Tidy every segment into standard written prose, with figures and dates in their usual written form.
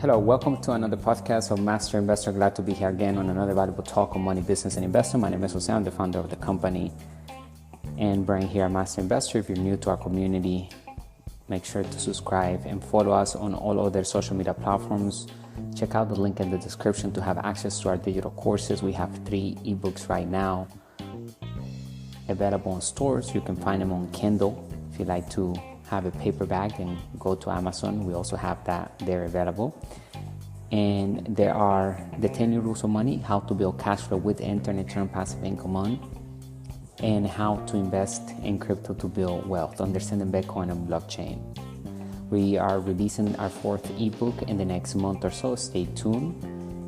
Hello, welcome to another podcast of Master Investor. Glad to be here again on another valuable talk on money, business, and investment. My name is Jose. I'm the founder of the company and Brian here at Master Investor. If you're new to our community, make sure to subscribe and follow us on all other social media platforms. Check out the link in the description to have access to our digital courses. We have 3 ebooks right now available in stores. You can find them on Kindle. If you'd like to have a paperback, then go to Amazon. We also have that there available. And there are the 10 rules of money, how to build cash flow with the internet, turn passive income on, and how to invest in crypto to build wealth, understanding Bitcoin and blockchain. We are releasing our 4th ebook in the next month or so. Stay tuned.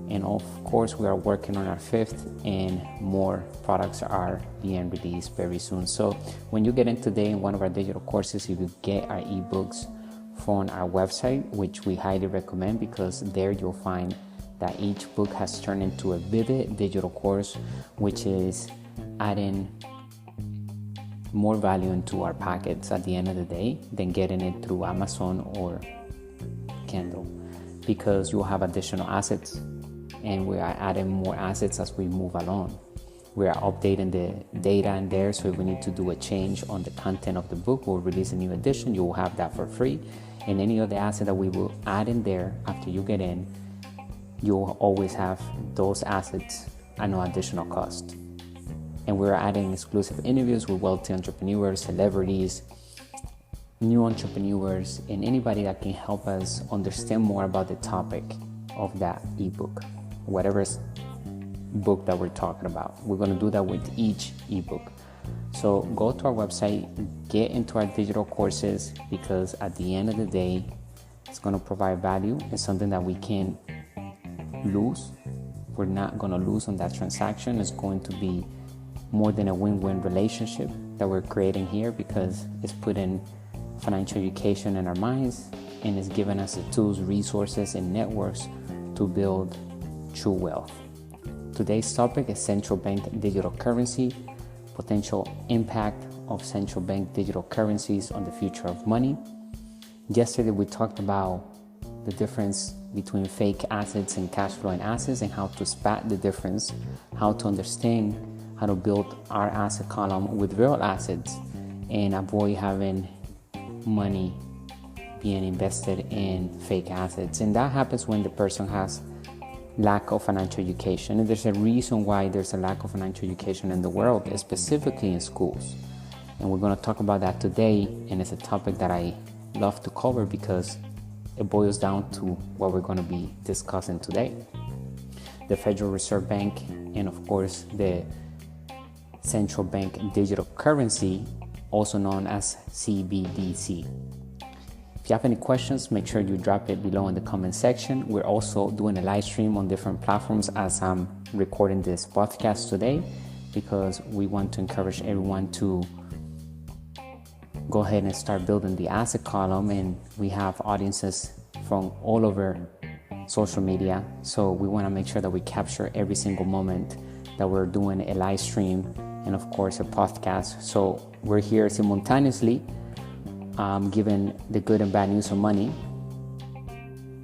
And of course, we are working on our 5th, and more products are being released very soon. So when you get in today in one of our digital courses, if you get our ebooks from our website, which we highly recommend, because there you'll find that each book has turned into a vivid digital course, which is adding more value into our packets at the end of the day than getting it through Amazon or Kindle, because you'll have additional assets. And we are adding more assets as we move along. We are updating the data in there, so if we need to do a change on the content of the book, we'll release a new edition. You will have that for free. And any other asset that we will add in there after you get in, you'll always have those assets at no additional cost. And we're adding exclusive interviews with wealthy entrepreneurs, celebrities, new entrepreneurs, and anybody that can help us understand more about the topic of that ebook. Whatever book that we're talking about, we're going to do that with each ebook. So go to our website, get into our digital courses, because at the end of the day, it's going to provide value. It's something that we can't lose. We're not going to lose on that transaction. It's going to be more than a win-win relationship that we're creating here, because it's putting financial education in our minds, and it's giving us the tools, resources, and networks to build true wealth. Today's topic is central bank digital currency, potential impact of central bank digital currencies on the future of money. Yesterday we talked about the difference between fake assets and cash flowing assets, and how to spot the difference, how to understand how to build our asset column with real assets and avoid having money being invested in fake assets. And that happens when the person has lack of financial education. And there's a reason why there's a lack of financial education in the world, specifically in schools. And we're going to talk about that today. And it's a topic that I love to cover, because it boils down to what we're going to be discussing today. The Federal Reserve Bank, and of course the central bank digital currency, also known as CBDC. If you have any questions, make sure you drop it below in the comment section. We're also doing a live stream on different platforms as I'm recording this podcast today, because we want to encourage everyone to go ahead and start building the asset column. And we have audiences from all over social media, so we want to make sure that we capture every single moment that we're doing a live stream and of course a podcast. So we're here simultaneously given the good and bad news of money,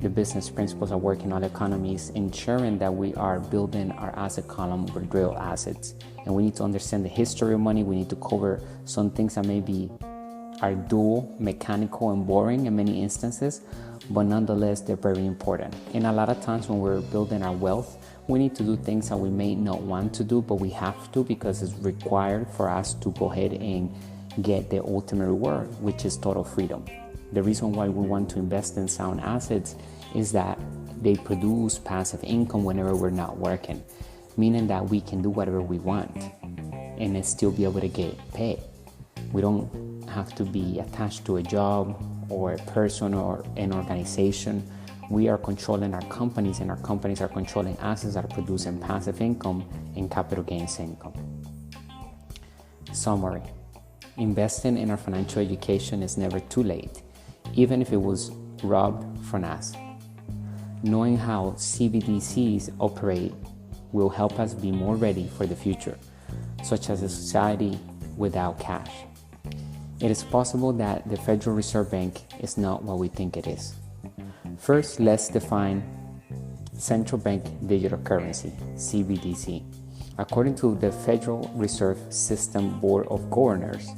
the business principles at work in all economies, ensuring that we are building our asset column with real assets. And we need to understand the history of money. We need to cover some things that maybe are dual, mechanical, and boring in many instances, but nonetheless, they're very important. And a lot of times when we're building our wealth, we need to do things that we may not want to do, but we have to, because it's required for us to go ahead and get the ultimate reward, which is total freedom. The reason why we want to invest in sound assets is that they produce passive income whenever we're not working, meaning that we can do whatever we want and still be able to get paid. We don't have to be attached to a job or a person or an organization. We are controlling our companies, and our companies are controlling assets that are producing passive income and capital gains income. Summary. Investing in our financial education is never too late, even if it was robbed from us. Knowing how CBDCs operate will help us be more ready for the future, such as a society without cash. It is possible that the Federal Reserve Bank is not what we think it is. First, let's define central bank digital currency, CBDC. According to the Federal Reserve System Board of Governors,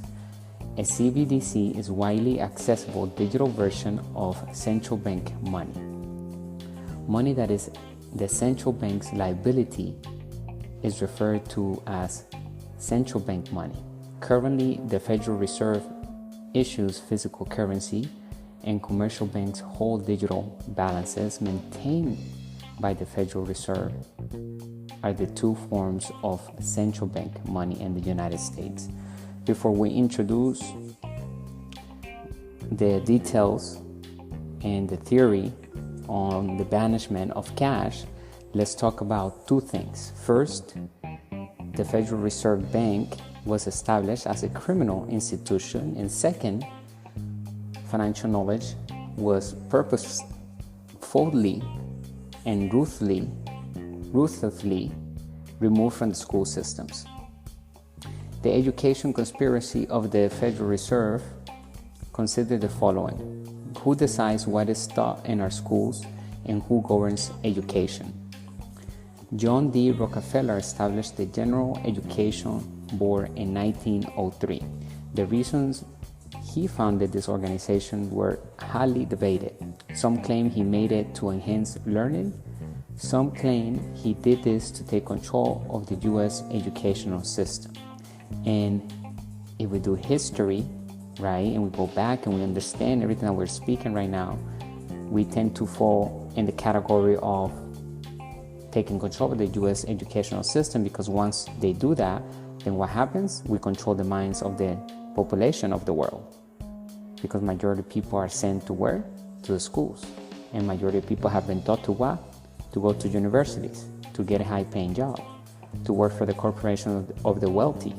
a CBDC is widely accessible digital version of central bank money. Money that is the central bank's liability is referred to as central bank money. Currently, the Federal Reserve issues physical currency and commercial banks hold digital balances maintained by the Federal Reserve are the two forms of central bank money in the United States. Before we introduce the details and the theory on the banishment of cash, let's talk about two things. First, the Federal Reserve Bank was established as a criminal institution, and second, financial knowledge was purposefully and ruthlessly removed from the school systems. The education conspiracy of the Federal Reserve considered the following: who decides what is taught in our schools and who governs education? John D. Rockefeller established the General Education Board in 1903. The reasons he founded this organization were highly debated. Some claim he made it to enhance learning. Some claim he did this to take control of the U.S. educational system. And if we do history, right, and we go back and we understand everything that we're speaking right now, we tend to fall in the category of taking control of the U.S. educational system, because once they do that, then what happens? We control the minds of the population of the world, because majority of people are sent to where? To the schools. And majority of people have been taught to what? To go to universities, to get a high-paying job, to work for the corporation of the wealthy.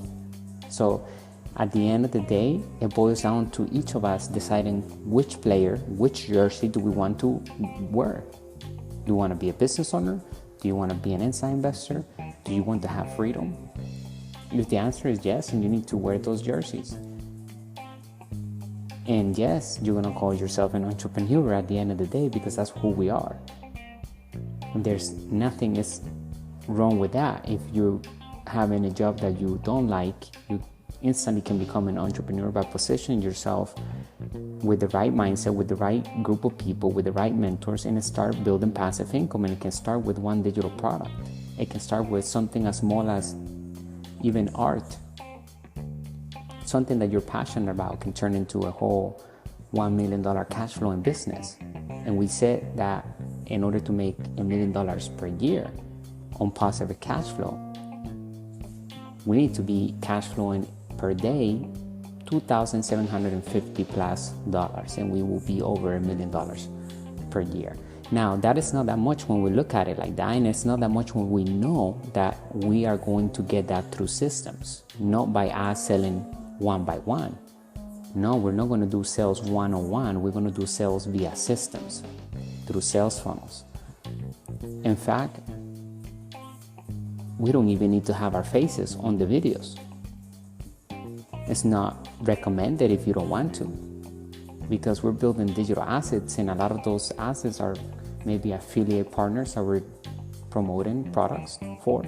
So at the end of the day, it boils down to each of us deciding which player, which jersey do we want to wear. Do you want to be a business owner? Do you want to be an inside investor? Do you want to have freedom? If the answer is yes, then you need to wear those jerseys. And yes, you're going to call yourself an entrepreneur at the end of the day, because that's who we are. And there's nothing is wrong with that. If you're having a job that you don't like, you instantly can become an entrepreneur by positioning yourself with the right mindset, with the right group of people, with the right mentors, and start building passive income. And it can start with one digital product. It can start with something as small as even art. Something that you're passionate about can turn into a whole $1 million cash flow in business. And we said that in order to make $1 million per year on positive cash flow, we need to be cash flowing per day $2,750 plus, and we will be over $1 million per year. Now, that is not that much when we look at it like that, and it's not that much when we know that we are going to get that through systems, not by us selling one by one. No, we're not going to do sales one-on-one. We're going to do sales via systems, through sales funnels. In fact, we don't even need to have our faces on the videos. It's not recommended if you don't want to, because we're building digital assets, and a lot of those assets are maybe affiliate partners that we're promoting products for,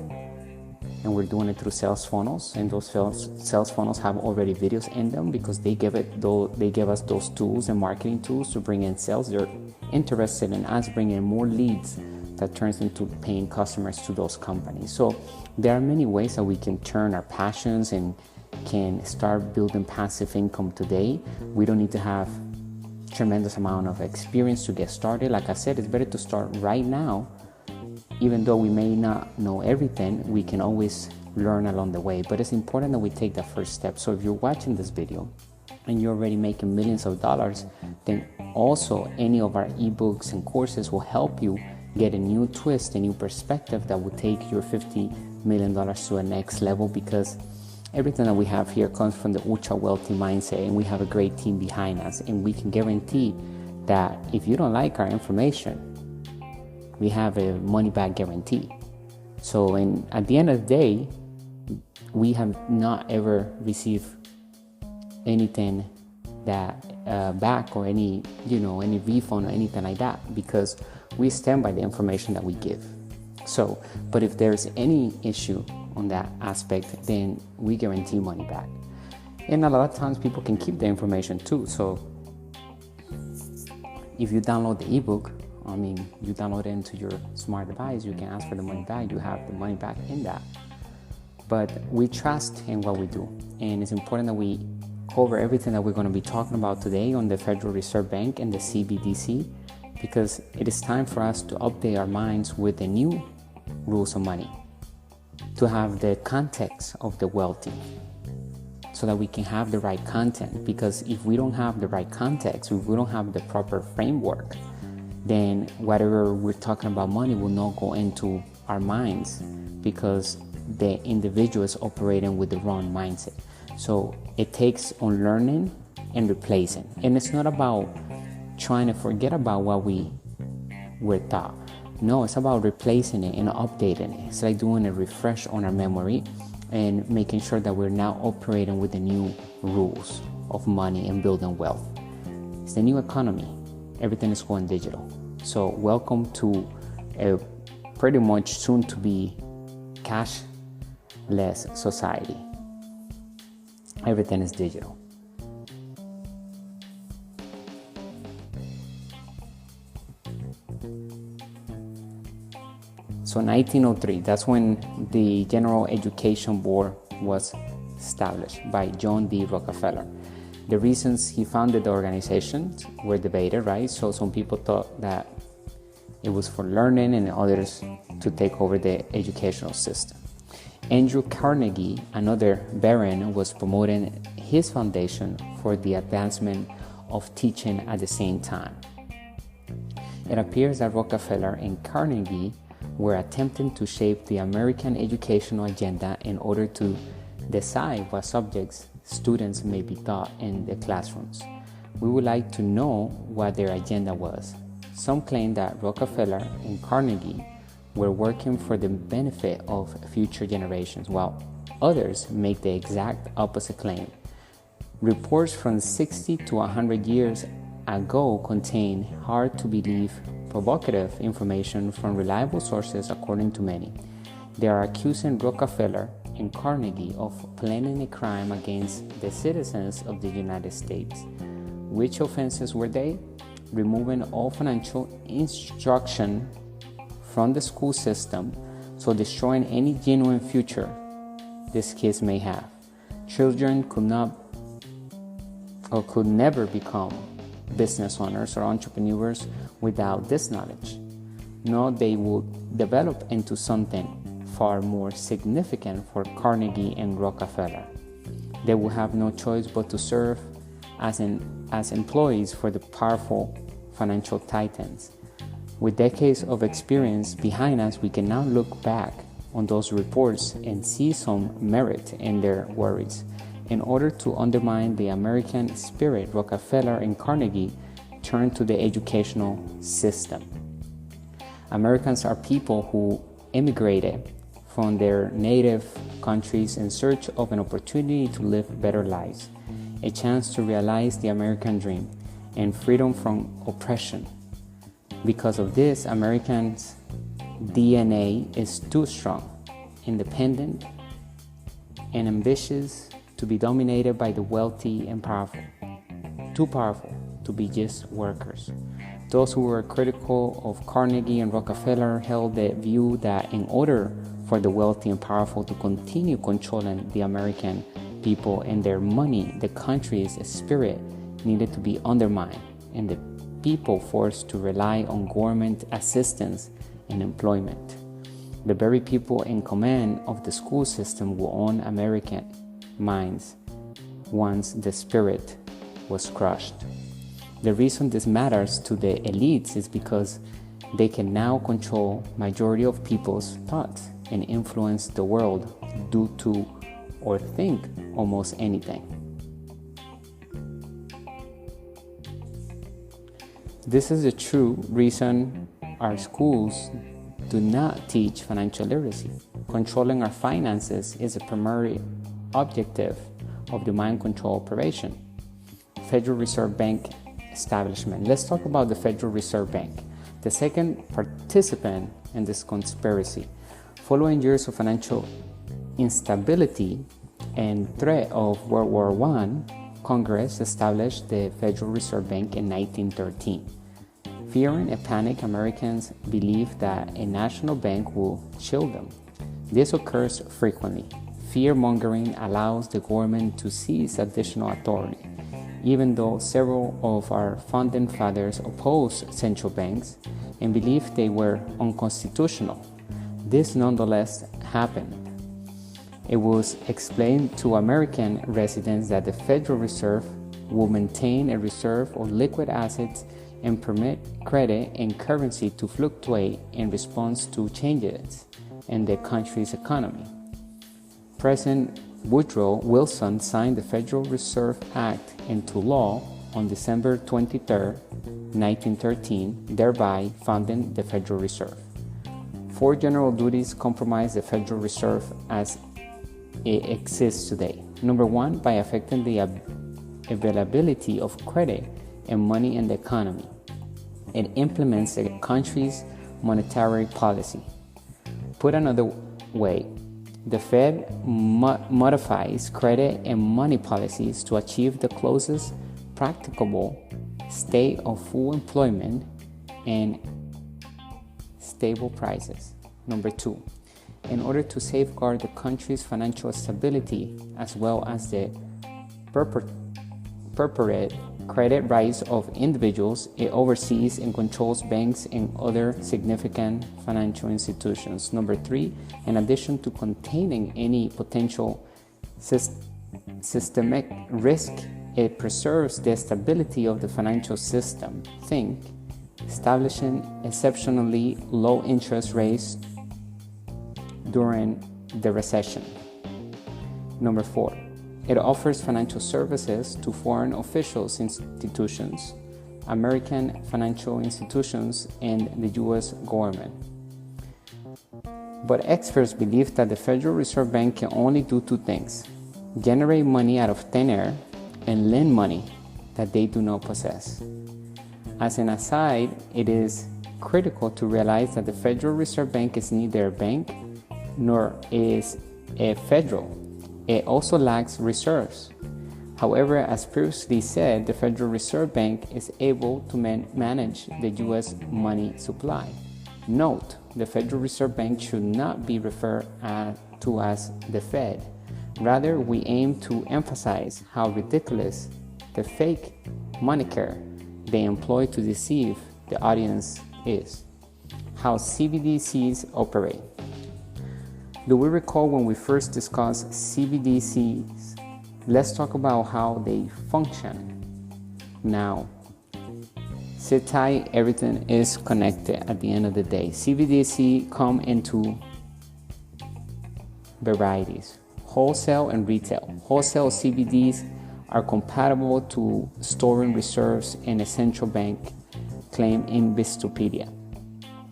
and we're doing it through sales funnels, and those sales funnels have already videos in them, because they give us those tools and marketing tools to bring in sales. They're interested in us bringing more leads that turns into paying customers to those companies. So there are many ways that we can turn our passions and can start building passive income today. We don't need to have tremendous amount of experience to get started. Like I said, it's better to start right now. Even though we may not know everything, we can always learn along the way. But it's important that we take that first step. So if you're watching this video and you're already making millions of dollars, then also any of our ebooks and courses will help you get a new twist, a new perspective that will take your $50 million to a next level, because everything that we have here comes from the ultra wealthy mindset, and we have a great team behind us, and we can guarantee that if you don't like our information, we have a money back guarantee. So at the end of the day, we have not ever received anything that back or any refund or anything like that, because we stand by the information that we give. So, but if there's any issue on that aspect, then we guarantee money back. And a lot of times people can keep the information too. So if you download the ebook, you download it into your smart device, you can ask for the money back, you have the money back in that. But we trust in what we do. And it's important that we cover everything that we're going to be talking about today on the Federal Reserve Bank and the CBDC, because it is time for us to update our minds with the new rules of money, to have the context of the wealthy, so that we can have the right content. Because if we don't have the right context, if we don't have the proper framework, then whatever we're talking about money will not go into our minds, because the individual is operating with the wrong mindset. So it takes unlearning and replacing. And it's not about trying to forget about what we were taught. No, it's about replacing it and updating it. It's like doing a refresh on our memory and making sure that we're now operating with the new rules of money and building wealth. It's the new economy. Everything is going digital. So welcome to a pretty much soon to be cashless society. Everything is digital. So 1903, that's when the General Education Board was established by John D. Rockefeller. The reasons he founded the organization were debated, right? So some people thought that it was for learning and others to take over the educational system. Andrew Carnegie, another baron, was promoting his foundation for the advancement of teaching at the same time. It appears that Rockefeller and Carnegie were attempting to shape the American educational agenda in order to decide what subjects students may be taught in the classrooms. We would like to know what their agenda was. Some claim that Rockefeller and Carnegie were working for the benefit of future generations, while others make the exact opposite claim. Reports from 60 to 100 years ago contain hard-to-believe, provocative information from reliable sources, according to many. They are accusing Rockefeller and Carnegie of planning a crime against the citizens of the United States. Which offenses were they? Removing all financial instruction from the school system, so destroying any genuine future these kids may have. Children could not or could never become business owners or entrepreneurs without this knowledge. No, they would develop into something far more significant for Carnegie and Rockefeller. They will have no choice but to serve as employees for the powerful financial titans. With decades of experience behind us, we can now look back on those reports and see some merit in their worries. In order to undermine the American spirit, Rockefeller and Carnegie turned to the educational system. Americans are people who immigrated from their native countries in search of an opportunity to live better lives, a chance to realize the American dream, and freedom from oppression. Because of this, Americans' DNA is too strong, independent, and ambitious to be dominated by the wealthy and powerful. Too powerful to be just workers. Those who were critical of Carnegie and Rockefeller held the view that in order for the wealthy and powerful to continue controlling the American people and their money, the country's spirit needed to be undermined and the people forced to rely on government assistance and employment. The very people in command of the school system will own American minds once the spirit was crushed. The reason this matters to the elites is because they can now control majority of people's thoughts and influence the world, do to or think almost anything. This is the true reason our schools do not teach financial literacy. Controlling our finances is a primary objective of the mind control operation. Federal Reserve Bank establishment. Let's talk about the Federal Reserve Bank, the second participant in this conspiracy. Following years of financial instability and threat of World War I, Congress established the Federal Reserve Bank in 1913. Fearing a panic, Americans believed that a national bank will shield them. This occurs frequently. Fear-mongering allows the government to seize additional authority. Even though several of our founding fathers opposed central banks and believed they were unconstitutional, this nonetheless happened. It was explained to American residents that the Federal Reserve will maintain a reserve of liquid assets and permit credit and currency to fluctuate in response to changes in the country's economy. President Woodrow Wilson signed the Federal Reserve Act into law on December 23, 1913, thereby founding the Federal Reserve. Four general duties comprise the Federal Reserve as it exists today. Number one, by affecting the availability of credit and money in the economy. It implements the country's monetary policy. Put another way, the Fed modifies credit and money policies to achieve the closest practicable state of full employment and stable prices. Number two, in order to safeguard the country's financial stability as well as the perpetuate credit rights of individuals, it oversees and controls banks and other significant financial institutions. Number three, in addition to containing any potential systemic risk, it preserves the stability of the financial system. Think, establishing exceptionally low interest rates during the recession. Number four, it offers financial services to foreign officials, institutions, American financial institutions, and the U.S. government. But experts believe that the Federal Reserve Bank can only do two things: generate money out of thin air and lend money that they do not possess. As an aside, it is critical to realize that the Federal Reserve Bank is neither a bank nor is a federal. It also lacks reserves. However, as previously said, the Federal Reserve Bank is able to manage the U.S. money supply. Note, the Federal Reserve Bank should not be referred to as the Fed. Rather, we aim to emphasize how ridiculous the fake moniker they employ to deceive the audience is. How CBDCs operate. Do we recall when we first discussed CBDCs? Let's talk about how they function. Now, sit tight, everything is connected at the end of the day. CBDC come into varieties, wholesale and retail. Wholesale CBDs are compatible to storing reserves in a central bank claim in Investopedia.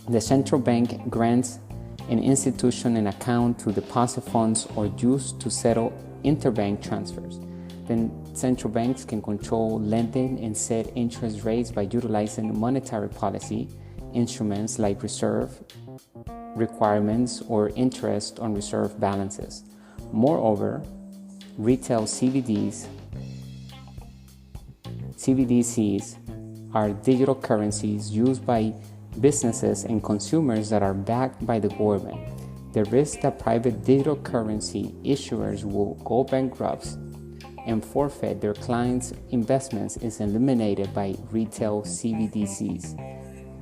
The central bank grants an institution an account to deposit funds or use to settle interbank transfers. Then central banks can control lending and set interest rates by utilizing monetary policy instruments like reserve requirements or interest on reserve balances. Moreover, retail CBDCs are digital currencies used by businesses and consumers that are backed by the government. The risk that private digital currency issuers will go bankrupt and forfeit their clients' investments is eliminated by retail CBDCs.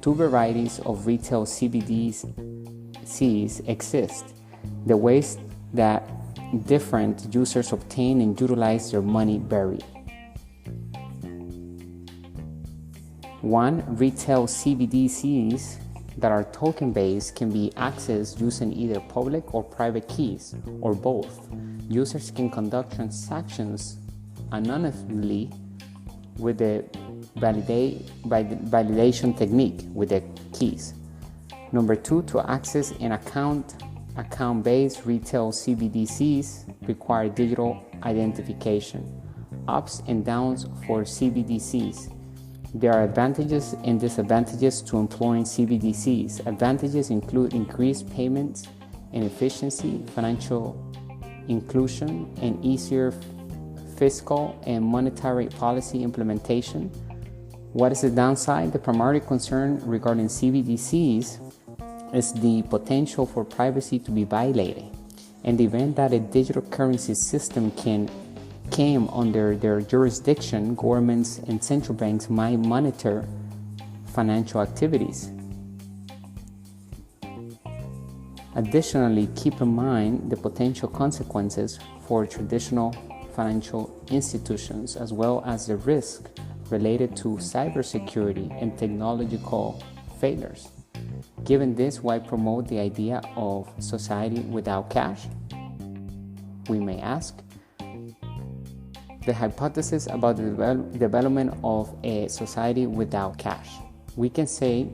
Two varieties of retail CBDCs exist. The ways that different users obtain and utilize their money vary. One, retail CBDCs that are token-based can be accessed using either public or private keys, or both. Users can conduct transactions anonymously with the validation technique with the keys. Number two, to access an account-based retail CBDCs require digital identification. ups and downs for CBDCs. There are advantages and disadvantages to employing CBDCs. Advantages include increased payments and efficiency, financial inclusion, and easier fiscal and monetary policy implementation. What is the downside? The primary concern regarding CBDCs is the potential for privacy to be violated. In the event that a digital currency system came under their jurisdiction, governments and central banks might monitor financial activities. Additionally, keep in mind the potential consequences for traditional financial institutions, as well as the risk related to cybersecurity and technological failures. Given this, why promote the idea of society without cash? We may ask. The hypothesis about the development of a society without cash. We can say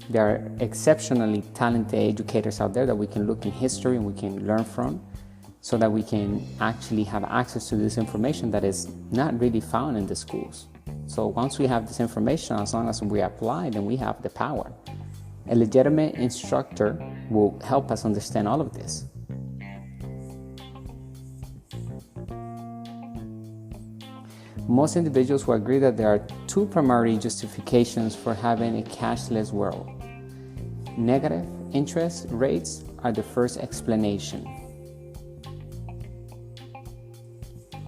there are exceptionally talented educators out there that we can look in history and we can learn from, so that we can actually have access to this information that is not really found in the schools. So once we have this information, as long as we apply, then we have the power. A legitimate instructor will help us understand all of this. Most individuals will agree that there are two primary justifications for having a cashless world. Negative interest rates are the first explanation.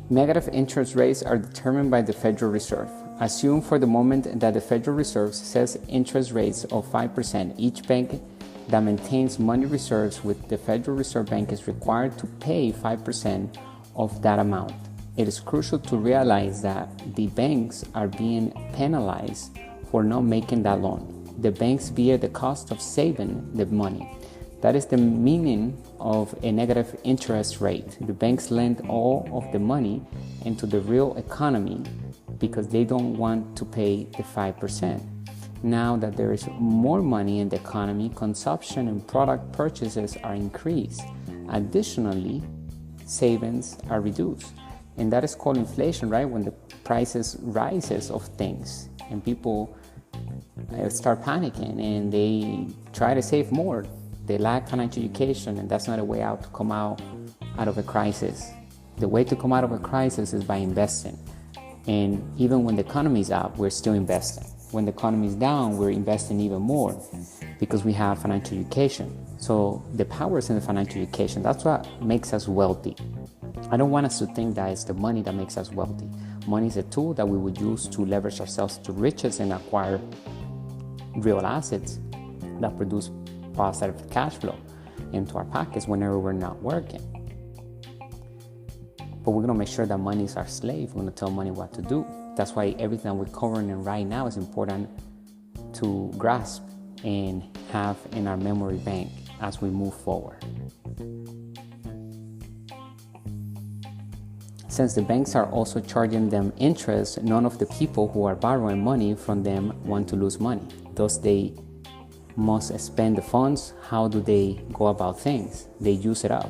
Negative interest rates are determined by the Federal Reserve. Assume for the moment that the Federal Reserve sets interest rates of 5%. Each bank that maintains money reserves with the Federal Reserve Bank is required to pay 5% of that amount. It is crucial to realize that the banks are being penalized for not making that loan. The banks bear the cost of saving the money. That is the meaning of a negative interest rate. The banks lend all of the money into the real economy because they don't want to pay the 5%. Now that there is more money in the economy, consumption and product purchases are increased. Additionally, savings are reduced. And that is called inflation, right? When the prices rises of things and people start panicking and they try to save more. They lack financial education, and that's not a way out to come out of a crisis. The way to come out of a crisis is by investing. And even when the economy is up, we're still investing. When the economy is down, we're investing even more because we have financial education. So the power is in the financial education. That's what makes us wealthy. I don't want us to think that it's the money that makes us wealthy. Money is a tool that we would use to leverage ourselves to riches and acquire real assets that produce positive cash flow into our pockets whenever we're not working. But we're going to make sure that money is our slave. We're going to tell money what to do. That's why everything we're covering right now is important to grasp and have in our memory bank as we move forward. Since the banks are also charging them interest, none of the people who are borrowing money from them want to lose money. Thus, they must spend the funds. How do they go about things? They use it up.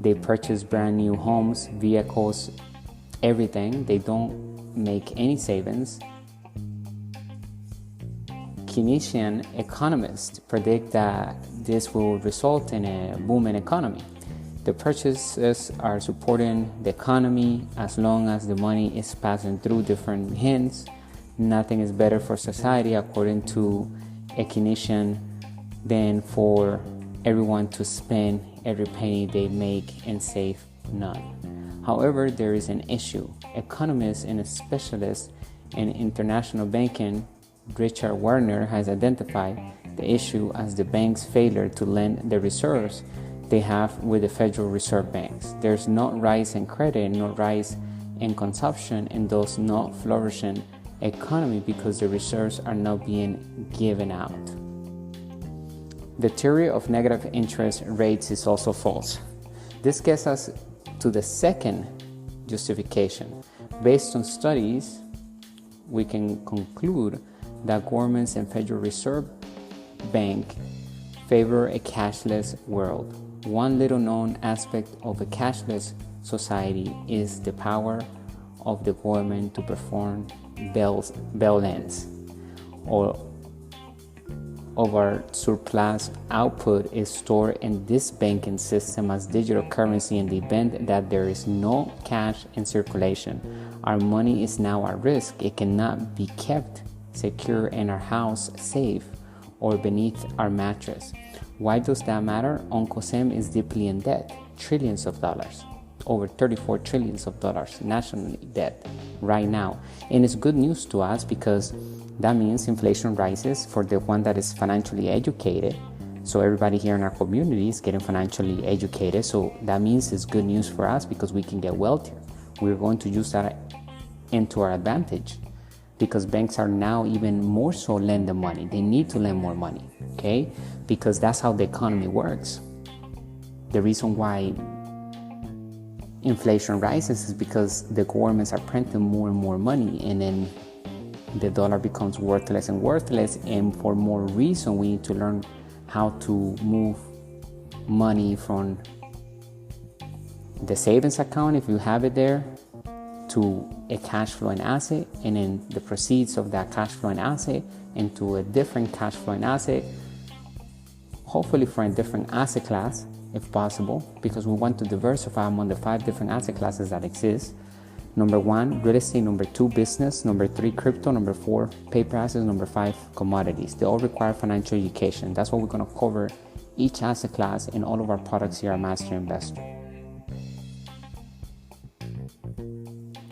They purchase brand new homes, vehicles, everything. They don't make any savings. Keynesian economists predict that this will result in a booming economy. The purchases are supporting the economy as long as the money is passing through different hands. Nothing is better for society, according to a Keynesian, than for everyone to spend every penny they make and save none. However, there is an issue. Economists and specialists in international banking, Richard Warner, has identified the issue as the bank's failure to lend the reserves they have with the Federal Reserve banks. There's no rise in credit, no rise in consumption, and thus no flourishing economy because the reserves are not being given out. The theory of negative interest rates is also false. This gets us to the second justification. Based on studies, we can conclude that governments and Federal Reserve Bank favor a cashless world. one little known aspect of a cashless society is the power of the government to perform bail-ins, or of our surplus output is stored in this banking system as digital currency in the event that there is no cash in circulation. Our money is now at risk. It cannot be kept secure in our house safe or beneath our mattress. Why does that matter? Uncle Sam is deeply in debt, trillions of dollars, over 34 trillions of dollars nationally debt right now. And it's good news to us because that means inflation rises for the one that is financially educated. So everybody here in our community is getting financially educated. So that means it's good news for us because we can get wealthier. We're going to use that into our advantage because banks are now even more so lending money. They need to lend more money, okay? Because that's how the economy works. The reason why inflation rises is because the governments are printing more and more money, and then the dollar becomes worthless and worthless. And for more reason, we need to learn how to move money from the savings account, if you have it there, to a cash flowing asset, and then the proceeds of that cash flowing asset into a different cash flowing asset, hopefully for a different asset class if possible, because we want to diversify among the 5 different asset classes that exist. Number 1, real estate. Number 2, business. Number 3, crypto. Number 4, paper assets. Number 5, commodities. They all require financial education. That's what we're going to cover each asset class in all of our products here at Master Investor.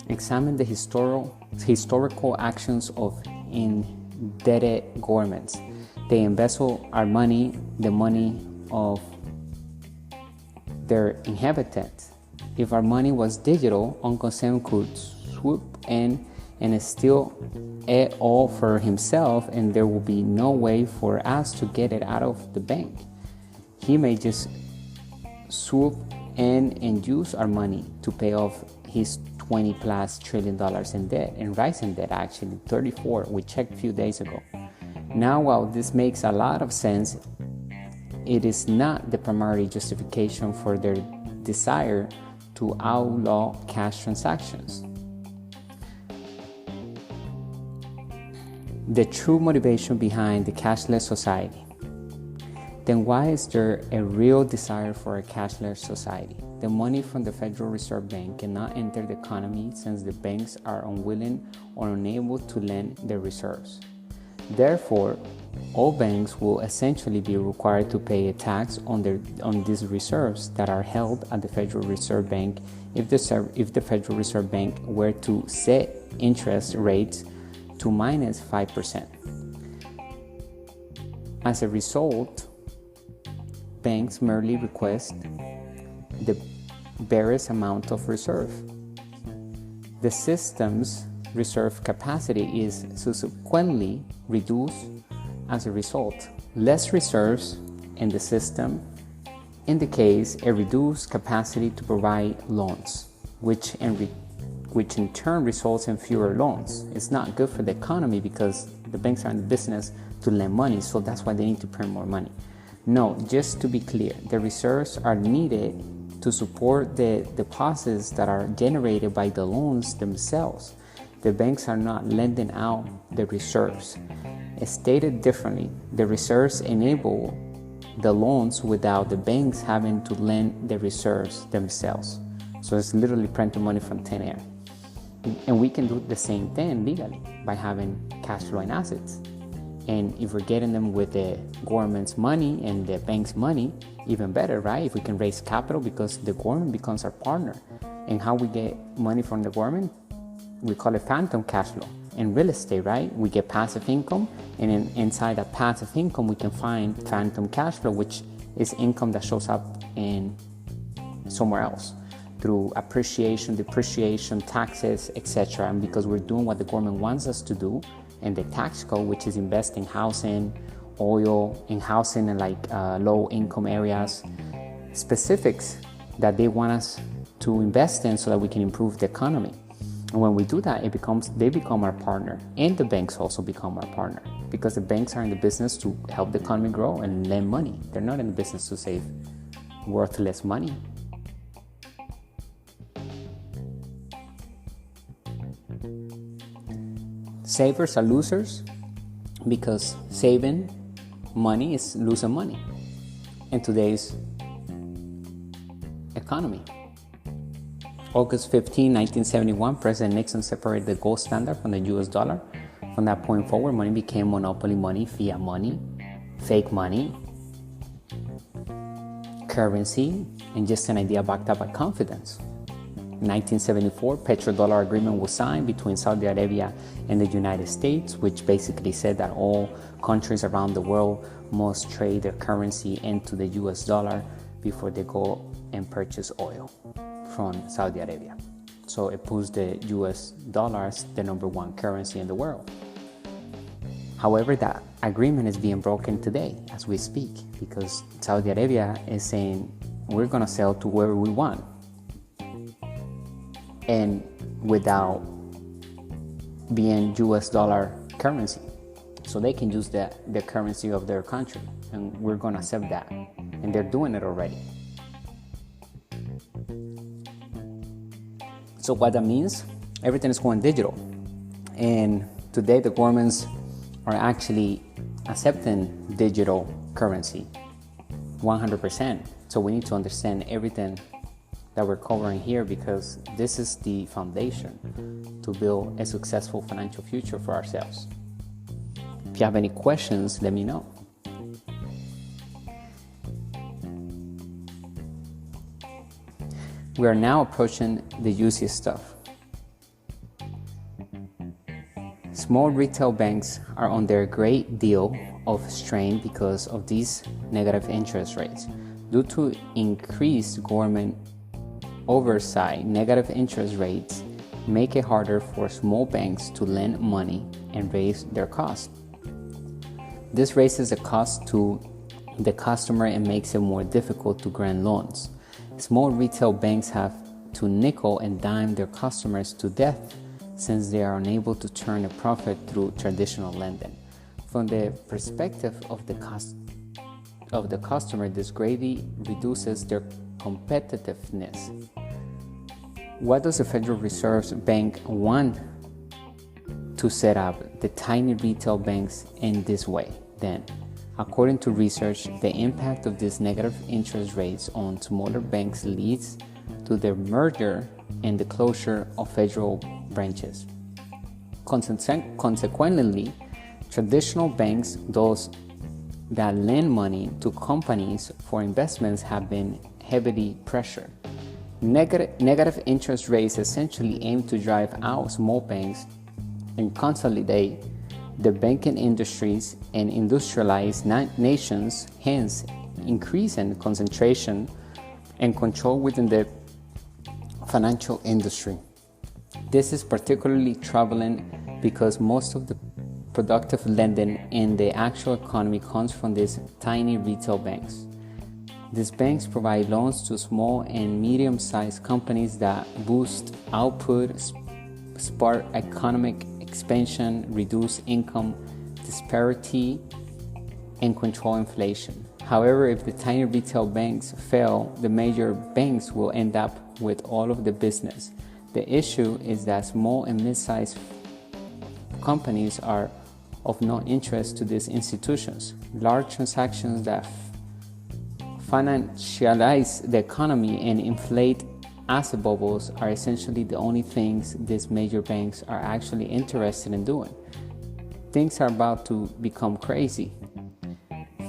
Examine the historical actions of indebted governments. They embezzle our money, the money of their inhabitants. If our money was digital, Uncle Sam could swoop in and steal it all for himself, and there will be no way for us to get it out of the bank. He may just swoop in and use our money to pay off his $20+ trillion in debt, and rising debt, actually 34. We checked a few days ago. Now, while this makes a lot of sense, it is not the primary justification for their desire to outlaw cash transactions. The true motivation behind the cashless society. Then why is there a real desire for a cashless society? The money from the Federal Reserve Bank cannot enter the economy since the banks are unwilling or unable to lend their reserves. Therefore, all banks will essentially be required to pay a tax on these reserves that are held at the Federal Reserve Bank if the Federal Reserve Bank were to set interest rates to -5%. As a result, banks merely request the barest amount of reserve. The system's reserve capacity is subsequently reduced as a result. Less reserves in the system indicates a reduced capacity to provide loans, which in turn results in fewer loans. It's not good for the economy because the banks are in the business to lend money, so that's why they need to print more money. No, just to be clear, the reserves are needed to support the deposits that are generated by the loans themselves. The banks are not lending out the reserves. Stated differently, the reserves enable the loans without the banks having to lend the reserves themselves. So it's literally printing money from thin air. And we can do the same thing legally by having cash flowing assets. And if we're getting them with the government's money and the bank's money, even better, right? If we can raise capital because the government becomes our partner. And how we get money from the government? We call it phantom cash flow. In real estate, right? We get passive income, and inside that passive income, we can find phantom cash flow, which is income that shows up in somewhere else through appreciation, depreciation, taxes, etc. And because we're doing what the government wants us to do, and the tax code, which is invest in housing, oil, in housing in low income areas, specifics that they want us to invest in so that we can improve the economy. And when we do that, they become our partner, and the banks also become our partner, because the banks are in the business to help the economy grow and lend money. They're not in the business to save worthless money. Savers are losers because saving money is losing money in today's economy. August 15, 1971, President Nixon separated the gold standard from the US dollar. From that point forward, money became monopoly money, fiat money, fake money, currency, and just an idea backed up by confidence. In 1974, petrodollar agreement was signed between Saudi Arabia and the United States, which basically said that all countries around the world must trade their currency into the US dollar before they go and purchase oil from Saudi Arabia. So it puts the US dollar as the number one currency in the world. However, that agreement is being broken today as we speak, because Saudi Arabia is saying we're going to sell to wherever we want, and without being US dollar currency. So they can use the currency of their country, and we're going to accept that. And they're doing it already. So what that means, everything is going digital. And today the governments are actually accepting digital currency 100%. So we need to understand everything that we're covering here, because this is the foundation to build a successful financial future for ourselves. If you have any questions, let me know. We are now approaching the juiciest stuff. Small retail banks are under a great deal of strain because of these negative interest rates. Due to increased government oversight, negative interest rates make it harder for small banks to lend money and raise their costs. This raises the cost to the customer and makes it more difficult to grant loans. Small retail banks have to nickel and dime their customers to death since they are unable to turn a profit through traditional lending. From the perspective of the customer, this greatly reduces their competitiveness. What does the Federal Reserve Bank want to set up the tiny retail banks in this way? Then, according to research, the impact of these negative interest rates on smaller banks leads to their merger and the closure of federal branches. Consequently, traditional banks, those that lend money to companies for investments, have been heavily pressured. Negative interest rates essentially aim to drive out small banks and consolidate the banking industries and industrialized nations, hence increasing concentration and control within the financial industry. This is particularly troubling because most of the productive lending in the actual economy comes from these tiny retail banks. These banks provide loans to small and medium-sized companies that boost output, spark economic expansion, reduce income disparity, and control inflation. However, if the tiny retail banks fail, the major banks will end up with all of the business. The issue is that small and mid-sized companies are of no interest to these institutions. Large transactions that financialize the economy and inflate asset bubbles are essentially the only things these major banks are actually interested in doing. Things are about to become crazy.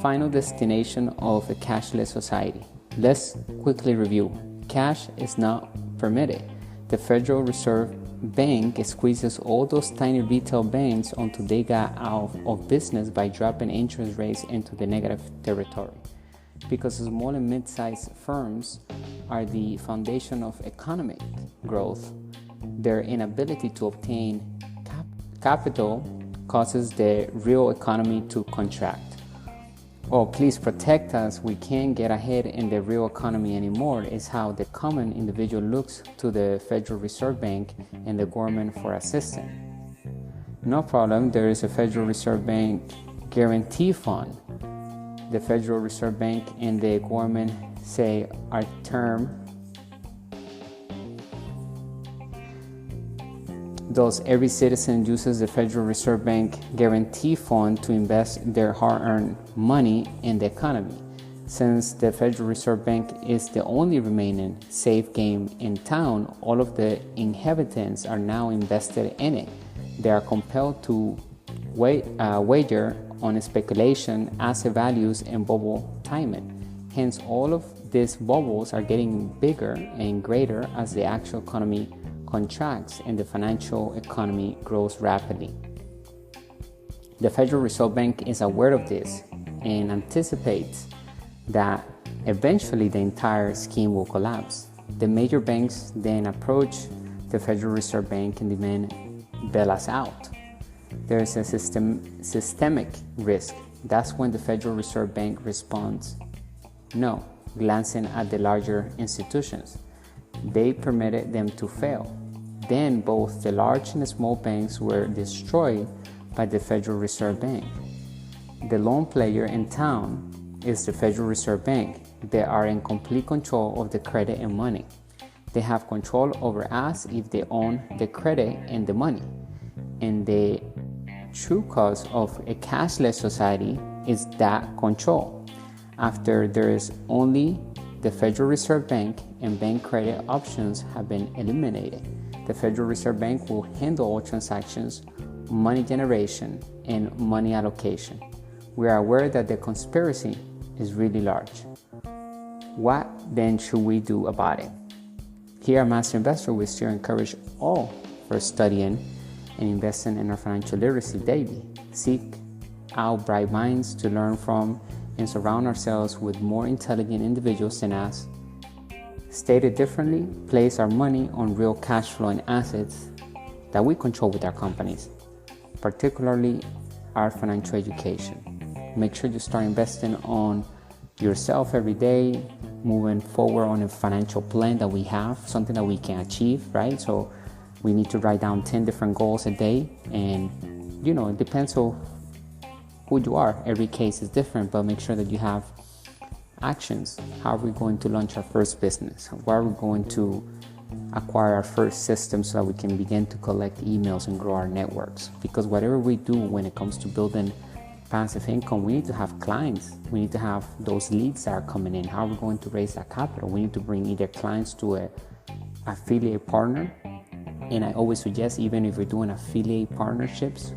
Final destination of a cashless society. Let's quickly review. Cash is not permitted. The Federal Reserve Bank squeezes all those tiny retail banks until they got out of business by dropping interest rates into the negative territory. Because small and mid-sized firms are the foundation of economic growth, their inability to obtain capital causes the real economy to contract. Oh, please protect us, we can't get ahead in the real economy anymore, is how the common individual looks to the Federal Reserve Bank and the government for assistance. No problem, there is a Federal Reserve Bank guarantee fund. the Federal Reserve Bank and the government say our term. Thus, every citizen uses the Federal Reserve Bank Guarantee Fund to invest their hard-earned money in the economy. Since the Federal Reserve Bank is the only remaining safe game in town, all of the inhabitants are now invested in it. They are compelled to wager on speculation, asset values, and bubble timing. Hence, all of these bubbles are getting bigger and greater as the actual economy contracts and the financial economy grows rapidly. The Federal Reserve Bank is aware of this and anticipates that eventually the entire scheme will collapse. The major banks then approach the Federal Reserve Bank and demand bail us out. There is a systemic risk. That's when the Federal Reserve Bank responds, no, glancing at the larger institutions. They permitted them to fail. Then both the large and the small banks were destroyed by the Federal Reserve Bank. The lone player in town is the Federal Reserve Bank. They are in complete control of the credit and money. They have control over us if they own the credit and the money. And the true cause of a cashless society is that control. After there is only the Federal Reserve Bank and bank credit options have been eliminated, the Federal Reserve Bank will handle all transactions, money generation, and money allocation. We are aware that the conspiracy is really large. What then should we do about it? Here at Master Investor, we still encourage all for studying and investing in our financial literacy daily. Seek out bright minds to learn from and surround ourselves with more intelligent individuals than us. Stated differently, place our money on real cash flowing assets that we control with our companies, particularly our financial education. Make sure you start investing on yourself every day, moving forward on a financial plan that we have, something that we can achieve, right? So we need to write down 10 different goals a day, and it depends on who you are. Every case is different, but make sure that you have actions. How are we going to launch our first business? Where are we going to acquire our first system so that we can begin to collect emails and grow our networks? Because whatever we do when it comes to building passive income, we need to have clients. We need to have those leads that are coming in. How are we going to raise that capital? We need to bring either clients to a affiliate partner. And I always suggest, even if we're doing affiliate partnerships,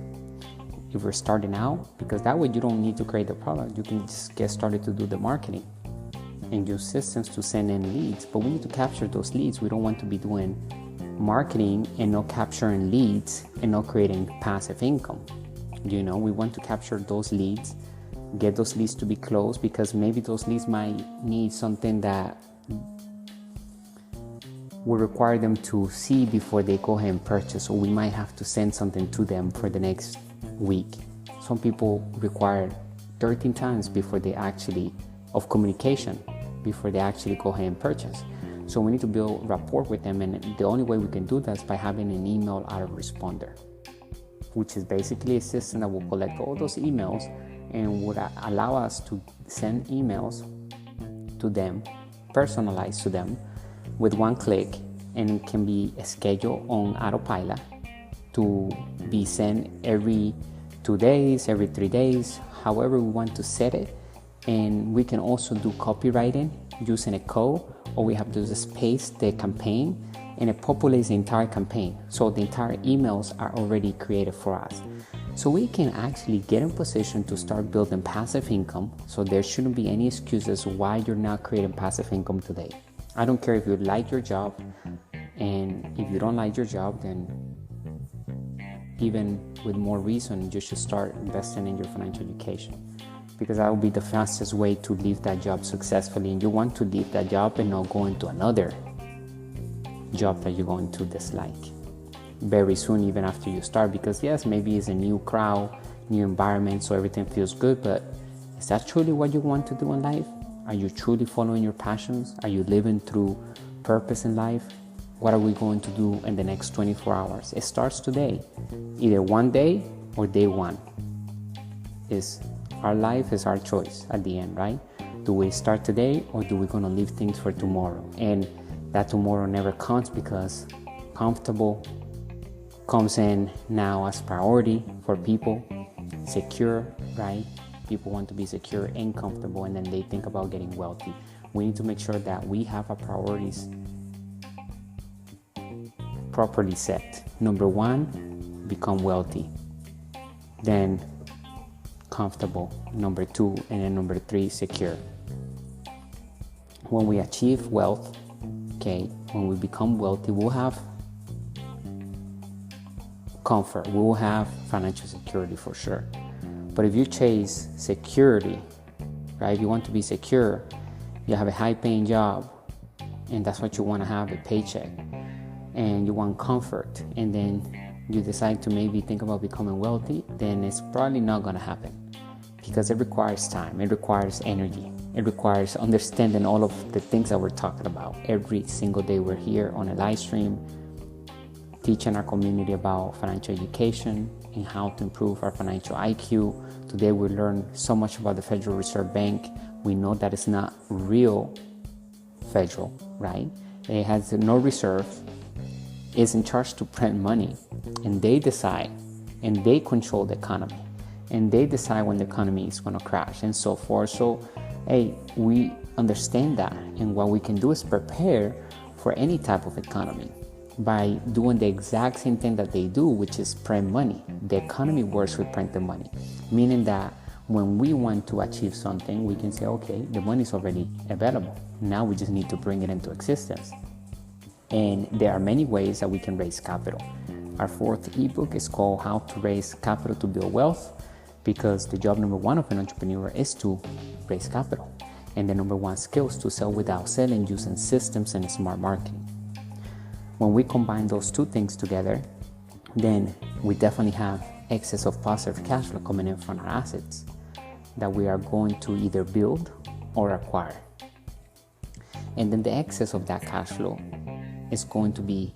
if we're starting out, because that way you don't need to create the product. You can just get started to do the marketing and use systems to send in leads. But we need to capture those leads. We don't want to be doing marketing and not capturing leads and not creating passive income. We want to capture those leads, get those leads to be closed, because maybe those leads might need something that will require them to see before they go ahead and purchase, or we might have to send something to them for the next week. Some people require 13 times of communication before they actually go ahead and purchase. So we need to build rapport with them, and the only way we can do that is by having an email autoresponder, which is basically a system that will collect all those emails and would allow us to send emails to them, personalized to them, with one click, and it can be scheduled on autopilot to be sent every 2 days, every 3 days, however we want to set it. And we can also do copywriting using a code, or we have to just paste the campaign and it populates the entire campaign. So the entire emails are already created for us. So we can actually get in position to start building passive income. So there shouldn't be any excuses why you're not creating passive income today. I don't care if you like your job, and if you don't like your job, then even with more reason, you should start investing in your financial education, because that will be the fastest way to leave that job successfully. And you want to leave that job and not go into another job that you're going to dislike very soon, even after you start. Because yes, maybe it's a new crowd, new environment, so everything feels good, but is that truly what you want to do in life? Are you truly following your passions? Are you living through purpose in life? What are we going to do in the next 24 hours? It starts today. Either one day or day one is Our life is our choice at the end, right? Do we start today or do we gonna leave things for tomorrow? And that tomorrow never comes because comfortable comes in now as priority for people. Secure, right? People want to be secure and comfortable, and then they think about getting wealthy. We need to make sure that we have our priorities properly set. Number one, become wealthy. Then comfortable. Number two, and then number three, secure. When we achieve wealth, okay, when we become wealthy, we'll have comfort. We will have financial security for sure. But if you chase security, right? If you want to be secure, you have a high-paying job, and that's what you want to have, a paycheck, and you want comfort, and then you decide to maybe think about becoming wealthy, then it's probably not going to happen because it requires time, it requires energy, it requires understanding all of the things that we're talking about. Every single day we're here on a live stream teaching our community about financial education and how to improve our financial IQ. Today we learned so much about the Federal Reserve Bank. We know that it's not real federal, right? It has no reserve, is in charge to print money, and they decide and they control the economy, and they decide when the economy is going to crash and so forth. So, hey, we understand that, and what we can do is prepare for any type of economy by doing the exact same thing that they do, which is print money. The economy works with printing money, meaning that when we want to achieve something, we can say, okay, the money is already available. Now we just need to bring it into existence. And there are many ways that we can raise capital. Our fourth ebook is called How to Raise Capital to Build Wealth, because the job number one of an entrepreneur is to raise capital. And the number one skill is to sell without selling, using systems and smart marketing. When we combine those two things together, then we definitely have excess of positive cash flow coming in from our assets that we are going to either build or acquire. And then the excess of that cash flow is going to be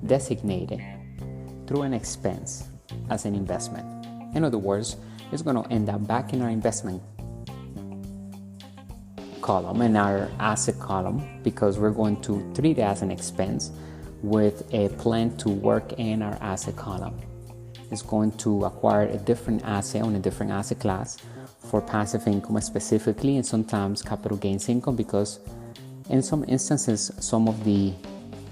designated through an expense as an investment. In other words, it's going to end up back in our investment column, in our asset column, because we're going to treat it as an expense with a plan to work in our asset column. It's going to acquire a different asset on a different asset class for passive income specifically, and sometimes capital gains income, because in some instances some of the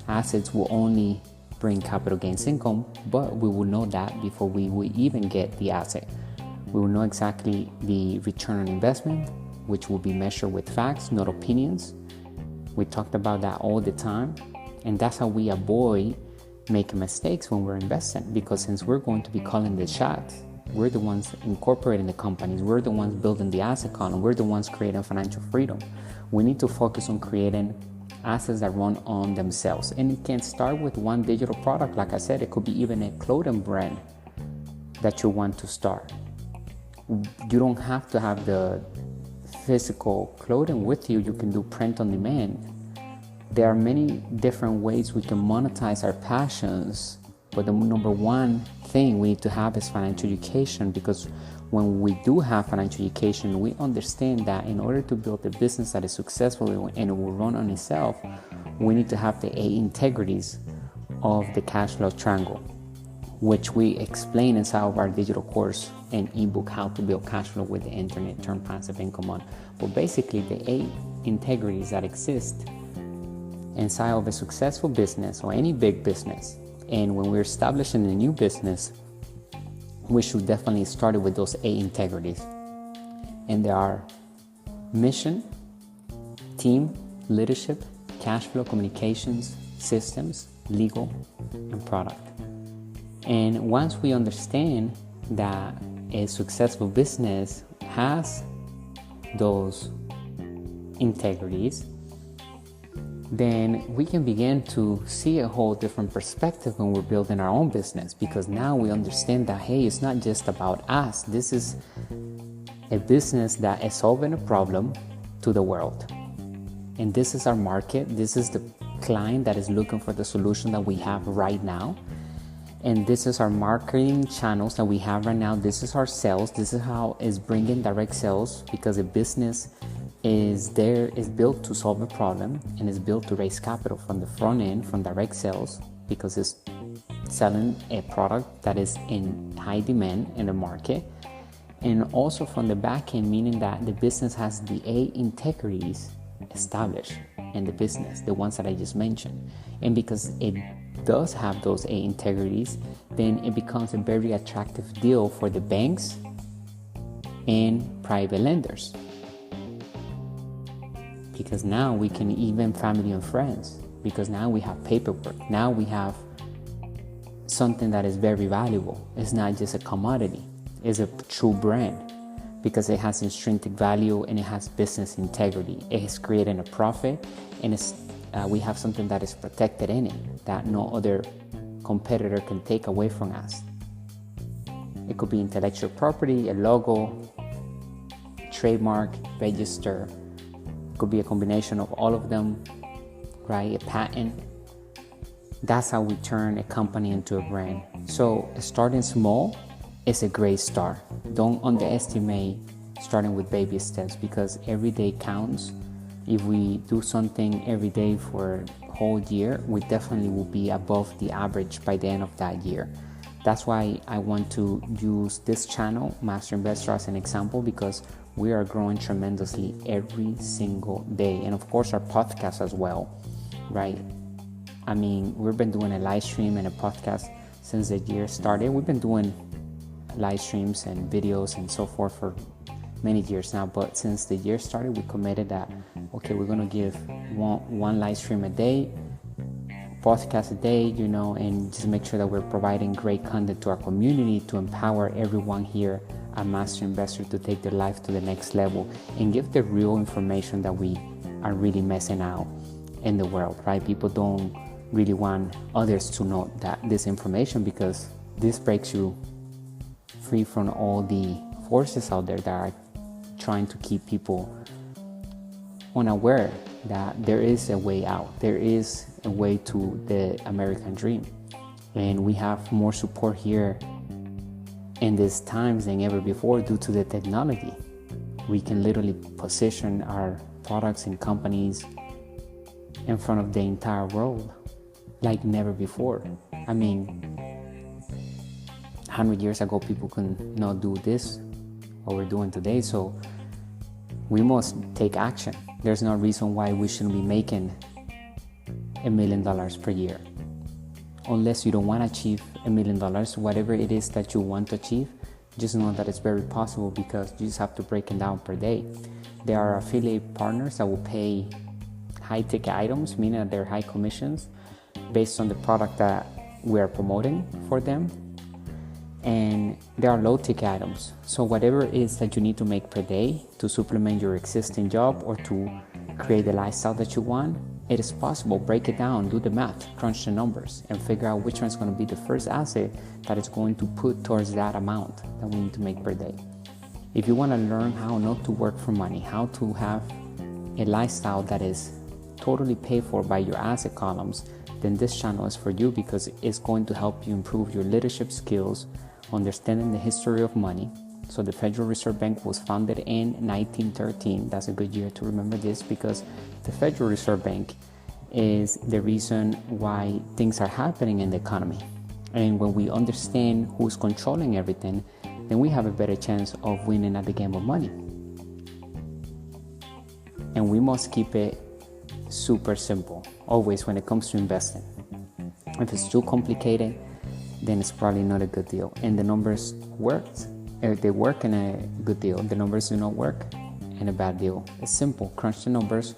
assets will only bring capital gains income, but we will know that before we will even get the asset. We will know exactly the return on investment, which will be measured with facts, not opinions. We talked about that all the time. And that's how we avoid making mistakes when we're investing, because since we're going to be calling the shots, we're the ones incorporating the companies, we're the ones building the asset column, we're the ones creating financial freedom. We need to focus on creating assets that run on themselves. And it can start with one digital product. Like I said, it could be even a clothing brand that you want to start. You don't have to have the physical clothing with you. You can do print on demand. There are many different ways we can monetize our passions, but the number one thing we need to have is financial education, because when we do have financial education, we understand that in order to build a business that is successful and it will run on itself, we need to have the 8 integrities of the cash flow triangle, which we explain inside of our digital course and ebook, How to Build Cash Flow with the Internet, Turn Passive Income On. But basically, the 8 integrities that exist inside of a successful business or any big business. And when we're establishing a new business, we should definitely start it with those 8 integrities. And there are mission, team, leadership, cash flow, communications, systems, legal, and product. And once we understand that a successful business has those integrities, then we can begin to see a whole different perspective when we're building our own business, because now we understand that, hey, it's not just about us. This is a business that is solving a problem to the world. And this is our market. This is the client that is looking for the solution that we have right now. And this is our marketing channels that we have right now. This is our sales. This is how it's bringing direct sales, because a business is built to solve a problem and is built to raise capital from the front end, from direct sales, because it's selling a product that is in high demand in the market. And also from the back end, meaning that the business has the 8 integrities established in the business, the ones that I just mentioned. And because it does have those 8 integrities, then it becomes a very attractive deal for the banks and private lenders. Because now we can, even family and friends, because now we have paperwork. Now we have something that is very valuable. It's not just a commodity. It's a true brand, because it has intrinsic value and it has business integrity. It is creating a profit, and we have something that is protected in it that no other competitor can take away from us. It could be intellectual property, a logo, trademark, register. It could be a combination of all of them, right? A patent. That's how we turn a company into a brand. So starting small is a great start. Don't underestimate starting with baby steps, because every day counts. If we do something every day for a whole year, we definitely will be above the average by the end of that year. That's why I want to use this channel, Master Investor, as an example, because we are growing tremendously every single day. And of course, our podcast as well, right? I mean, we've been doing a live stream and a podcast since the year started. We've been doing live streams and videos and so forth for many years now, but since the year started, we committed that, okay, we're going to give one live stream a day, podcast a day, and just make sure that we're providing great content to our community to empower everyone here at Master Investor to take their life to the next level and give the real information that we are really missing out in the world, right? People don't really want others to know this information, because this breaks you free from all the forces out there that are trying to keep people unaware that there is a way out. There is a way to the American dream. And we have more support here in these times than ever before due to the technology. We can literally position our products and companies in front of the entire world like never before. I mean, 100 years ago, people could not do this, what we're doing today. So we must take action. There's no reason why we shouldn't be making $1 million per year. Unless you don't want to achieve $1 million, whatever it is that you want to achieve, just know that it's very possible, because you just have to break it down per day. There are affiliate partners that will pay high ticket items, meaning that they're high commissions based on the product that we are promoting for them. And there are low ticket items. So whatever it is that you need to make per day to supplement your existing job or to create the lifestyle that you want, it is possible. Break it down, do the math, crunch the numbers, and figure out which one is going to be the first asset that is going to put towards that amount that we need to make per day. If you want to learn how not to work for money, how to have a lifestyle that is totally paid for by your asset columns, then this channel is for you, because it's going to help you improve your leadership skills, understanding the history of money. So the Federal Reserve Bank was founded in 1913. That's a good year to remember this, because the Federal Reserve Bank is the reason why things are happening in the economy. And when we understand who's controlling everything, then we have a better chance of winning at the game of money. And we must keep it super simple, always, when it comes to investing. If it's too complicated, then it's probably not a good deal. And the numbers work. They work in a good deal. The numbers do not work in a bad deal. It's simple. Crunch the numbers.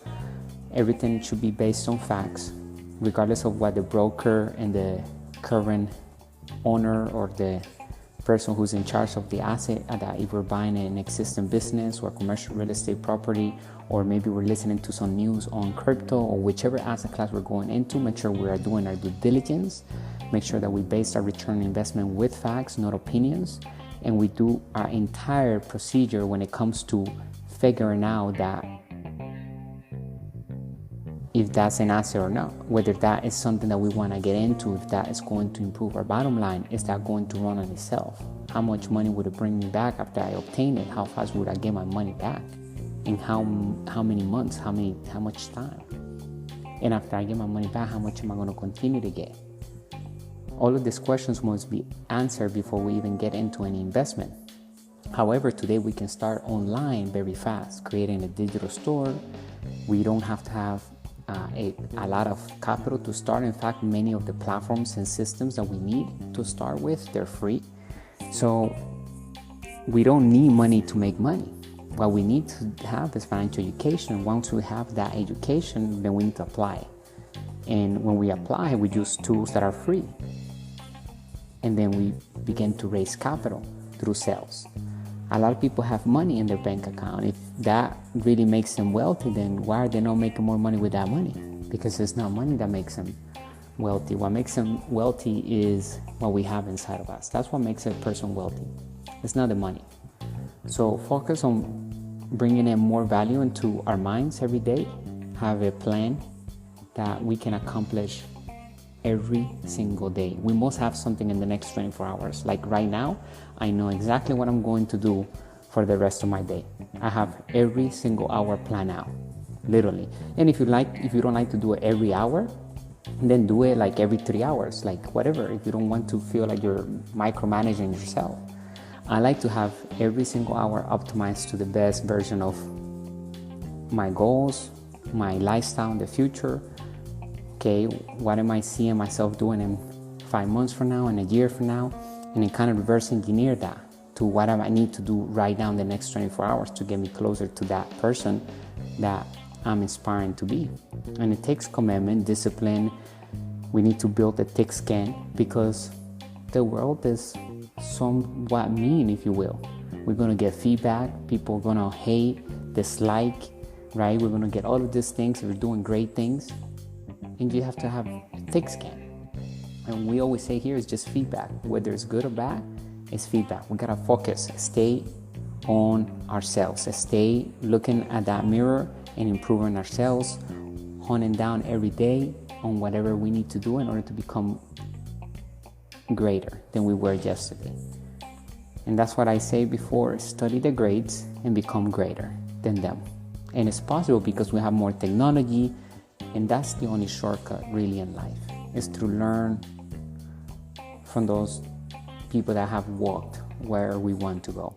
Everything should be based on facts, regardless of what the broker and the current owner or the person who's in charge of the asset, that if we're buying an existing business or commercial real estate property, or maybe we're listening to some news on crypto or whichever asset class we're going into, make sure we are doing our due diligence. Make sure that we base our return on investment with facts, not opinions. And we do our entire procedure when it comes to figuring out that if that's an asset or not, whether that is something that we want to get into, if that is going to improve our bottom line, is that going to run on itself? How much money would it bring me back after I obtain it? How fast would I get my money back? In how many months, how much time? And after I get my money back, how much am I going to continue to get? All of these questions must be answered before we even get into any investment. However, today we can start online very fast, creating a digital store. We don't have to have a lot of capital to start. In fact, many of the platforms and systems that we need to start with, they're free. So we don't need money to make money. What we need to have is financial education. Once we have that education, then we need to apply. And when we apply, we use tools that are free. And then we begin to raise capital through sales. A lot of people have money in their bank account. If that really makes them wealthy, then why are they not making more money with that money? Because it's not money that makes them wealthy. What makes them wealthy is what we have inside of us. That's what makes a person wealthy. It's not the money. So focus on bringing in more value into our minds every day. Have a plan that we can accomplish every single day. We must have something in the next 24 hours. Like right now, I know exactly what I'm going to do for the rest of my day. I have every single hour planned out, literally. And if you don't like to do it every hour, then do it like every 3 hours, like whatever. If you don't want to feel like you're micromanaging yourself. I like to have every single hour optimized to the best version of my goals, my lifestyle in the future. Okay, what am I seeing myself doing in 5 months from now, in a year from now? And then kind of reverse engineer that to what I need to do right now in the next 24 hours to get me closer to that person that I'm inspiring to be. And it takes commitment, discipline. We need to build a thick skin because the world is somewhat mean, if you will. We're going to get feedback. People are going to hate, dislike, right? We're going to get all of these things if we're doing great things. And you have to have thick skin. And we always say here is just feedback. Whether it's good or bad, it's feedback. We gotta focus, stay on ourselves, stay looking at that mirror and improving ourselves, honing down every day on whatever we need to do in order to become greater than we were yesterday. And that's what I say before, study the greats and become greater than them. And it's possible because we have more technology. And that's the only shortcut really in life, is to learn from those people that have walked where we want to go.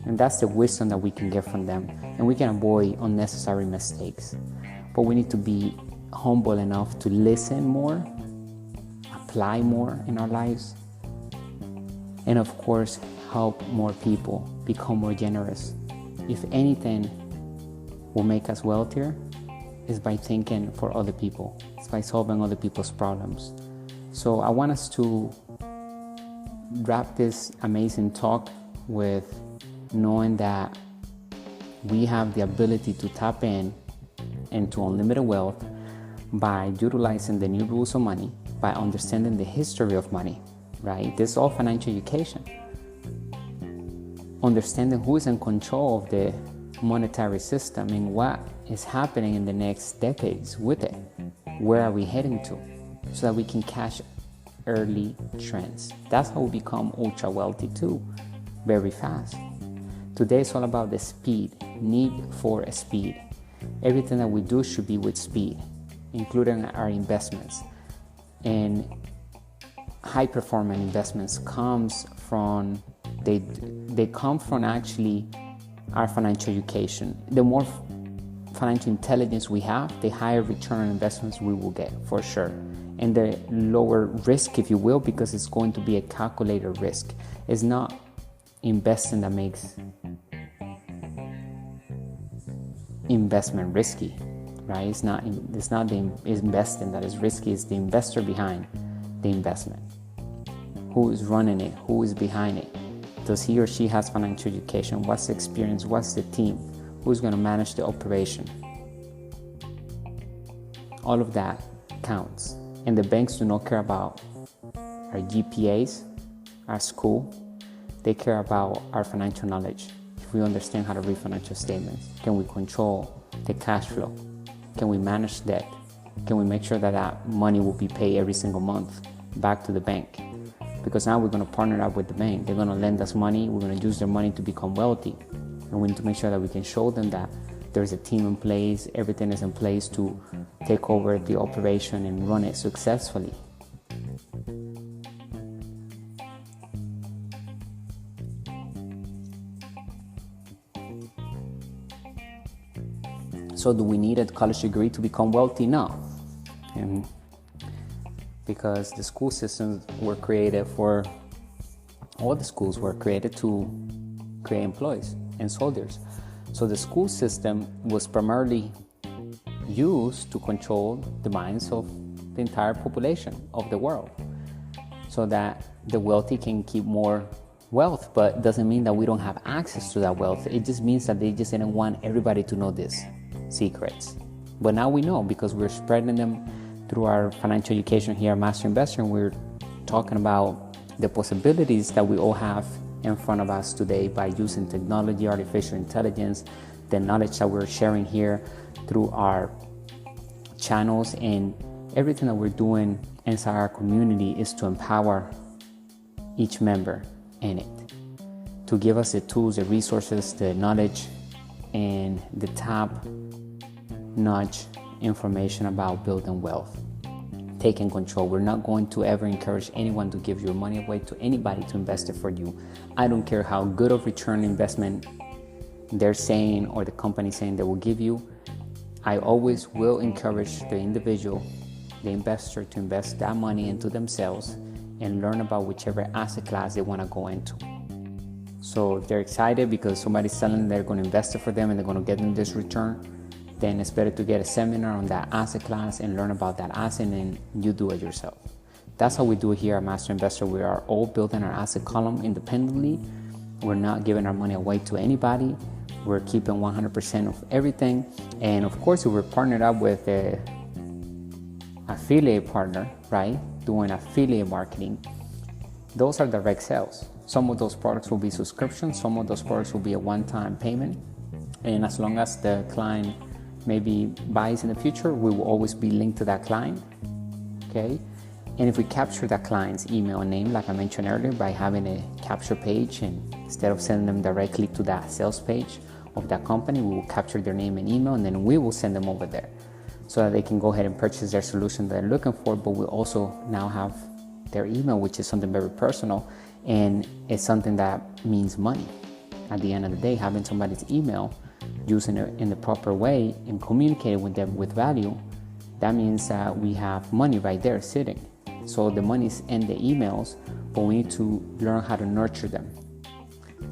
And that's the wisdom that we can get from them. And we can avoid unnecessary mistakes. But we need to be humble enough to listen more, apply more in our lives, and of course, help more people, become more generous. If anything will make us wealthier, is by thinking for other people. It's by solving other people's problems. So I want us to wrap this amazing talk with knowing that we have the ability to tap in into unlimited wealth by utilizing the new rules of money, by understanding the history of money, right? This is all financial education. Understanding who is in control of the monetary system and what is happening in the next decades with it. Where are we heading to? So that we can catch early trends. That's how we become ultra wealthy too, very fast. Today it's all about the speed, need for speed. Everything that we do should be with speed, including our investments. And high performing investments they come from actually our financial education. The more financial intelligence we have, the higher return on investments we will get for sure. And the lower risk, if you will, because it's going to be a calculated risk. It's not investing that makes investment risky, right? It's not the investing that is risky. It's the investor behind the investment. Who is running it? Who is behind it? Does he or she has financial education? What's the experience? What's the team? Who's going to manage the operation? All of that counts. And the banks do not care about our GPAs, our school. They care about our financial knowledge. If we understand how to read financial statements, can we control the cash flow? Can we manage debt? can we make sure that that money will be paid every single month back to the bank? Because now we're going to partner up with the bank. They're going to lend us money. We're going to use their money to become wealthy. And we need to make sure that we can show them that there's a team in place, everything is in place to take over the operation and run it successfully. So do we need a college degree to become wealthy? No. And because the school systems were created for, all the schools were created to create employees and soldiers. So the school system was primarily used to control the minds of the entire population of the world, so that the wealthy can keep more wealth, but it doesn't mean that we don't have access to that wealth. It just means that they just didn't want everybody to know these secrets. But now we know, because we're spreading them through our financial education here at Master Investor, and we're talking about the possibilities that we all have in front of us today by using technology, artificial intelligence, the knowledge that we're sharing here through our channels, and everything that we're doing inside our community is to empower each member in it, to give us the tools, the resources, the knowledge, and the top-notch information about building wealth, taking control. We're not going to ever encourage anyone to give your money away to anybody to invest it for you. I don't care how good of return investment they're saying or the company saying they will give you. I always will encourage the individual, the investor, to invest that money into themselves and learn about whichever asset class they want to go into. So if they're excited because somebody's telling them they're going to invest it for them and they're going to get them this return, then it's better to get a seminar on that asset class and learn about that asset, and you do it yourself. That's how we do it here at Master Investor. We are all building our asset column independently. We're not giving our money away to anybody. We're keeping 100% of everything. And of course, if we're partnered up with an affiliate partner, right, doing affiliate marketing, those are direct sales. Some of those products will be subscriptions. Some of those products will be a one-time payment. And as long as the client maybe buys in the future, we will always be linked to that client, okay? And if we capture that client's email and name, like I mentioned earlier, by having a capture page, and instead of sending them directly to that sales page of that company, we will capture their name and email, and then we will send them over there so that they can go ahead and purchase their solution that they're looking for. But we also now have their email, which is something very personal, and it's something that means money. At the end of the day, having somebody's email, using it in the proper way and communicating with them with value, that means that we have money right there sitting. So the money's in the emails, but we need to learn how to nurture them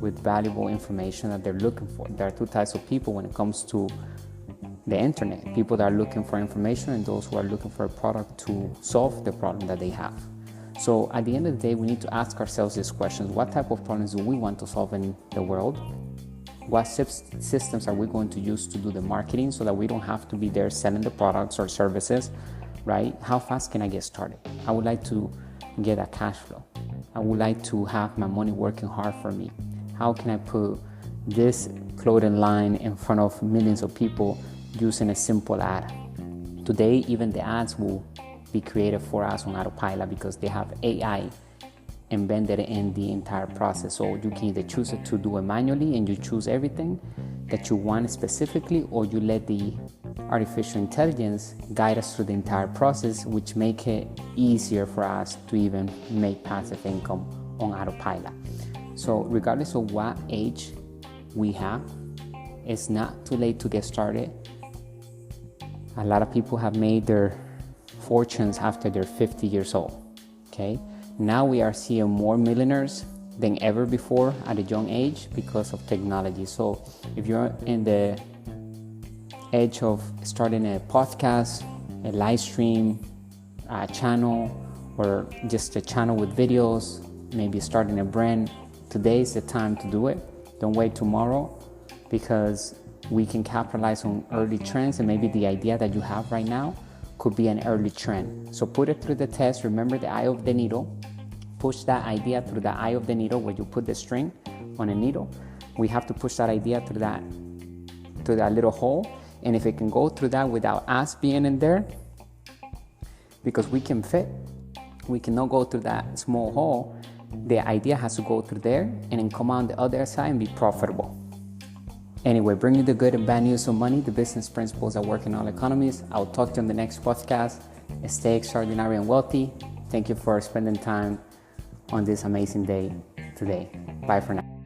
with valuable information that they're looking for. There are two types of people when it comes to the internet: people that are looking for information and those who are looking for a product to solve the problem that they have. So at the end of the day, we need to ask ourselves these questions. What type of problems do we want to solve in the world? What systems are we going to use to do the marketing so that we don't have to be there selling the products or services, right? How fast can I get started? I would like to get a cash flow. I would like to have my money working hard for me. How can I put this clothing line in front of millions of people using a simple ad? Today, even the ads will be created for us on autopilot because they have AI embedded in the entire process. So you can either choose it to do it manually and you choose everything that you want specifically, or you let the artificial intelligence guide us through the entire process, which make it easier for us to even make passive income on autopilot. So regardless of what age we have, it's not too late to get started. A lot of people have made their fortunes after they're 50 years old, okay? Now we are seeing more millionaires than ever before at a young age because of technology. So if you're in the edge of starting a podcast, a live stream, a channel, or just a channel with videos, maybe starting a brand, today is the time to do it. Don't wait tomorrow, because we can capitalize on early trends, and maybe the idea that you have right now could be an early trend. So put it through the test. Remember the eye of the needle. Push that idea through the eye of the needle where you put the string on a needle. We have to push that idea through that little hole. And if it can go through that without us being in there, because we can fit. We cannot go through that small hole. The idea has to go through there and then come on the other side and be profitable. Anyway, bring you the good and bad news of money, the business principles that work in all economies. I'll talk to you on the next podcast. Stay extraordinary and wealthy. Thank you for spending time on this amazing day today. Bye for now.